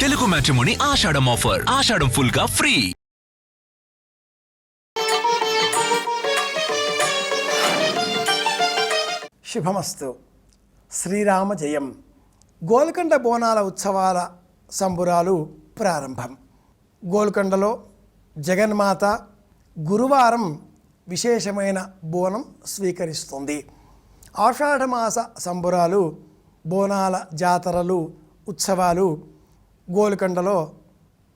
Telugu matrimony ఆషాఢం offer. ఆషాఢం full గా free. శుభమస్తు. శ్రీరామ జయం. గోల్కొండ బోనాల ఉత్సవాల సంబురాలు ప్రారంభం. గోల్కొండలో జగన్మాత గురువారం విశేషమైన బోనం స్వీకరిస్తుంది. ఆషాఢమాస సంబురాలు, బోనాల జాతరలు, ఉత్సవాలు గోల్కొండలో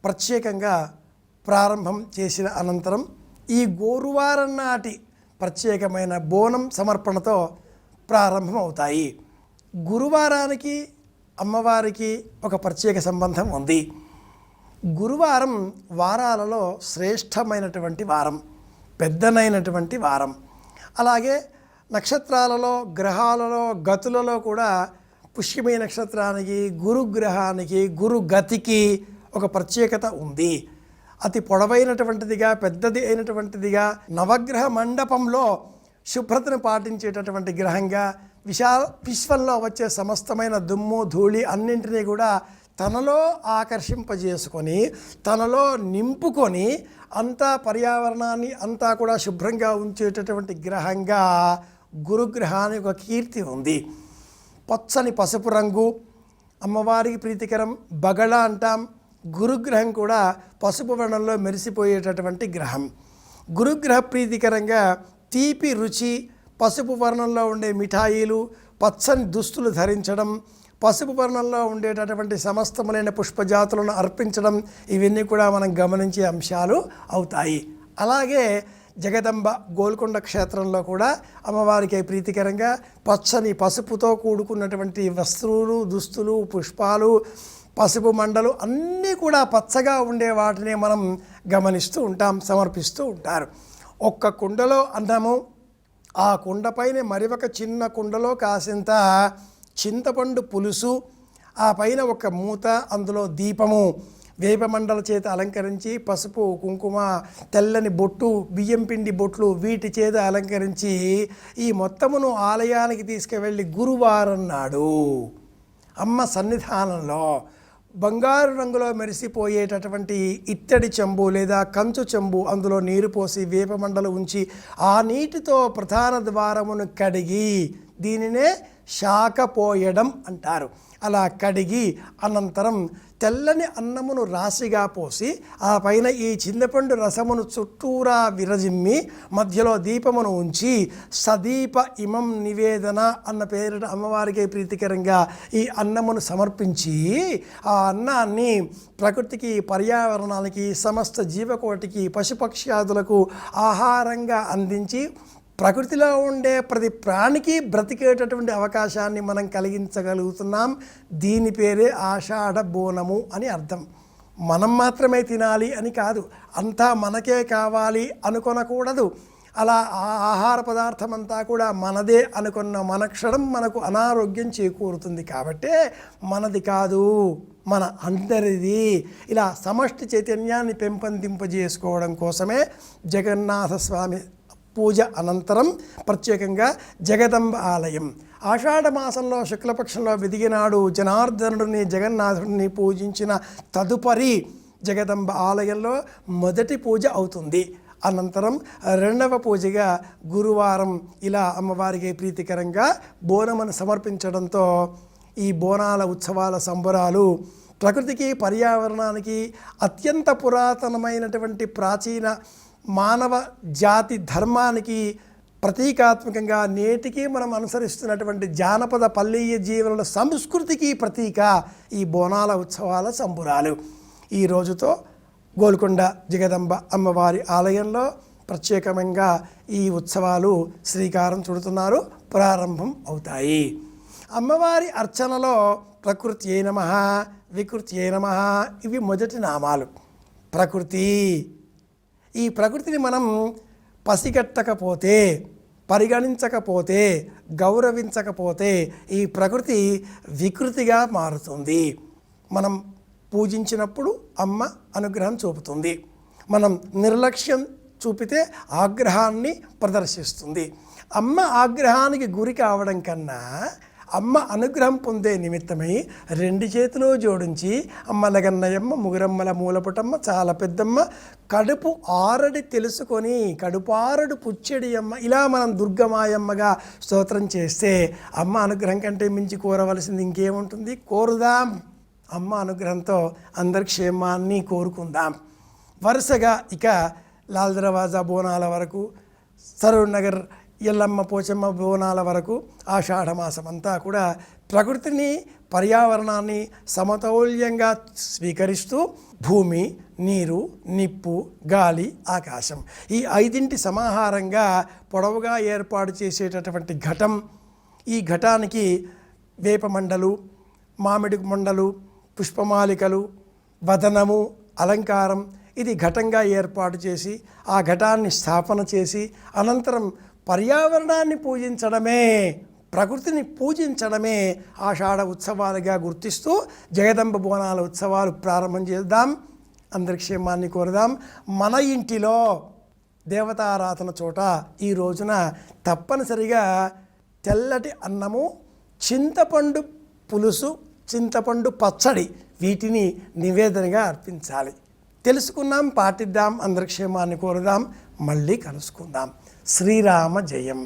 ప్రత్యేకంగా ప్రారంభం చేసిన అనంతరం ఈ గురువారం నాటి ప్రత్యేకమైన బోనం సమర్పణతో ప్రారంభమవుతాయి. గురువారానికి అమ్మవారికి ఒక ప్రత్యేక సంబంధం ఉంది. గురువారం వారాలలో శ్రేష్టమైనటువంటి వారం, పెద్దనైనటువంటి వారం. అలాగే నక్షత్రాలలో, గ్రహాలలో, గతులలో కూడా పుష్యమి నక్షత్రానికి, గురుగ్రహానికి, గురుగతికి ఒక ప్రత్యేకత ఉంది. అతి పొడవైనటువంటిదిగా, పెద్దది అయినటువంటిదిగా, నవగ్రహ మండపంలో శుభ్రతను పాటించేటటువంటి గ్రహంగా, విశ్వంలో వచ్చే సమస్తమైన దుమ్ము ధూళి అన్నింటినీ కూడా తనలో ఆకర్షింపజేసుకొని, తనలో నింపుకొని, అంతా పర్యావరణాన్ని అంతా కూడా శుభ్రంగా ఉంచేటటువంటి గ్రహంగా గురుగ్రహానికి ఒక కీర్తి ఉంది. పచ్చని పసుపు రంగు, అమ్మవారికి ప్రీతికరం, బగళ అంటాం. గురుగ్రహం కూడా పసుపు వర్ణంలో మెరిసిపోయేటటువంటి గ్రహం. గురుగ్రహ ప్రీతికరంగా తీపి రుచి, పసుపు వర్ణంలో ఉండే మిఠాయిలు, పచ్చని దుస్తులు ధరించడం, పసుపు వర్ణంలో ఉండేటటువంటి సమస్తములైన పుష్పజాతులను అర్పించడం, ఇవన్నీ కూడా మనం గమనించే అంశాలు అవుతాయి. అలాగే జగదంబ గోల్కొండ క్షేత్రంలో కూడా అమ్మవారికి ప్రీతికరంగా పచ్చని పసుపుతో కూడుకున్నటువంటి వస్తువులు, దుస్తులు, పుష్పాలు, పసుపు మండలు అన్నీ కూడా పచ్చగా ఉండే వాటిని మనం గమనిస్తూ ఉంటాం, సమర్పిస్తూ ఉంటారు. ఒక్క కుండలో అన్నము, ఆ కుండపైన మరి ఒక చిన్న కుండలో కాసింత చింతపండు పులుసు, ఆ పైన ఒక మూత, అందులో దీపము, వేపమండల చేత అలంకరించి, పసుపు కుంకుమ, తెల్లని బొట్టు, బియ్యం పిండి బొట్లు వీటి చేత అలంకరించి ఈ మొత్తమును ఆలయానికి తీసుకువెళ్ళి గురువారం నాడు అమ్మ సన్నిధానంలో బంగారు రంగులో మెరిసిపోయేటటువంటి ఇత్తడి చెంబు లేదా కంచు చెంబు, అందులో నీరు పోసి వేపమండలు ఉంచి ఆ నీటితో ప్రధాన ద్వారమును కడిగి, దీనినే శాకపోయడం అంటారు. అలా కడిగి అనంతరం తెల్లని అన్నమును రాశిగా పోసి, ఆ పైన ఈ చింతపండు రసమును చుట్టూరా విరజిమ్మి, మధ్యలో దీపమును ఉంచి సదీప ఇమం నివేదన అన్న పేరిట అమ్మవారికి ప్రీతికరంగా ఈ అన్నమును సమర్పించి, ఆ అన్నాన్ని ప్రకృతికి, పర్యావరణానికి, సమస్త జీవకోటికి, పశుపక్ష్యాదులకు ఆహారంగా అందించి ప్రకృతిలో ఉండే ప్రతి ప్రాణికి బ్రతికేటటువంటి అవకాశాన్ని మనం కలిగించగలుగుతున్నాం. దీని పేరే ఆషాఢ బోనము అని అర్థం. మనం మాత్రమే తినాలి అని కాదు, అంతా మనకే కావాలి అనుకొనకూడదు. అలా ఆ ఆహార పదార్థం అంతా కూడా మనదే అనుకున్న మనక్షణం మనకు అనారోగ్యం చేకూరుతుంది. కాబట్టే మనది కాదు, మన అందరిది. ఇలా సమష్టి చైతన్యాన్ని పెంపొందింపజేసుకోవడం కోసమే జగన్నాథ స్వామి పూజ అనంతరం ప్రత్యేకంగా జగదంబ ఆలయం ఆషాఢ మాసంలో శుక్లపక్షంలో వెదిగినాడు జనార్దనుడిని, జగన్నాథుడిని పూజించిన తదుపరి జగదంబ ఆలయంలో మొదటి పూజ అవుతుంది. అనంతరం రెండవ పూజగా గురువారం ఇలా అమ్మవారికి ప్రీతికరంగా బోనమును సమర్పించడంతో ఈ బోనాల ఉత్సవాల సంబరాలు ప్రకృతికి, పర్యావరణానికి అత్యంత పురాతనమైనటువంటి ప్రాచీన మానవ జాతి ధర్మానికి ప్రతీకాత్మకంగా నేటికి మనం అనుసరిస్తున్నటువంటి జానపద పల్లెయ జీవన సంస్కృతికి ప్రతీక ఈ బోనాల ఉత్సవాల సంబురాలు. ఈ రోజుతో గోల్కొండ జగదంబ అమ్మవారి ఆలయంలో ప్రత్యేకంగా ఈ ఉత్సవాలు శ్రీకారం చుడుతున్నారు, ప్రారంభం అవుతాయి. అమ్మవారి అర్చనలో ప్రకృత్యై నమః, వికృత్యై నమః ఇవి మొదటి నామాలు. ప్రకృతి, ఈ ప్రకృతిని మనం పసిగట్టకపోతే, పరిగణించకపోతే, గౌరవించకపోతే ఈ ప్రకృతి వికృతిగా మారుతుంది. మనం పూజించినప్పుడు అమ్మ అనుగ్రహం చూపుతుంది, మనం నిర్లక్ష్యం చూపితే ఆగ్రహాన్ని ప్రదర్శిస్తుంది. అమ్మ ఆగ్రహానికి గురి కావడం కన్నా అమ్మ అనుగ్రహం పొందే నిమిత్తమై 2 చేతులు జోడించి అమ్మ లగన్నయమ్మ ముగురమ్మల మూలపుటమ్మ చాలా పెద్దమ్మ కడుపు ఆరడి తెలుసుకొని కడుపారడు పుచ్చెడి అమ్మ ఇలా మనం దుర్గమాయమ్మగా స్తోత్రం చేస్తే అమ్మ అనుగ్రహం కంటే మించి కోరవలసింది ఇంకేముంటుంది? కోరుదాం. అమ్మ అనుగ్రహంతో అందరి క్షేమాన్ని కోరుకుందాం. వరుసగా ఇక లాల్ దర్వాజా బోనాల వరకు, సరూర్ నగర్ ఎల్లమ్మ పోచమ్మ బోనాల వరకు ఆషాఢమాసం అంతా కూడా ప్రకృతిని పర్యావరణాన్ని సమతౌల్యంగా స్వీకరిస్తూ భూమి, నీరు, నిప్పు, గాలి, ఆకాశం ఈ 5 సమాహారంగా పొడవుగా ఏర్పాటు చేసేటటువంటి ఘటం. ఈ ఘటానికి వేప మండలు, మామిడి మండలు, పుష్పమాలికలు, వదనము, అలంకారం ఇది ఘటంగా ఏర్పాటు చేసి ఆ ఘటాన్ని స్థాపన చేసి అనంతరం పర్యావరణాన్ని పూజించడమే, ప్రకృతిని పూజించడమే ఆషాఢ ఉత్సవాలుగా గుర్తిస్తూ జగదంబ బోనాల ఉత్సవాలు ప్రారంభం చేద్దాం. అందరి క్షేమాన్ని కోరుదాం. మన ఇంటిలో దేవతారాధన చోట ఈ రోజున తప్పనిసరిగా తెల్లటి అన్నము, చింతపండు పులుసు, చింతపండు పచ్చడి వీటిని నివేదనగా అర్పించాలి. తెలుసుకుందాం, పాటిద్దాం, అందరి క్షేమాన్ని కోరుదాం. మళ్ళీ కలుసుకుందాం. శ్రీరామ జయం.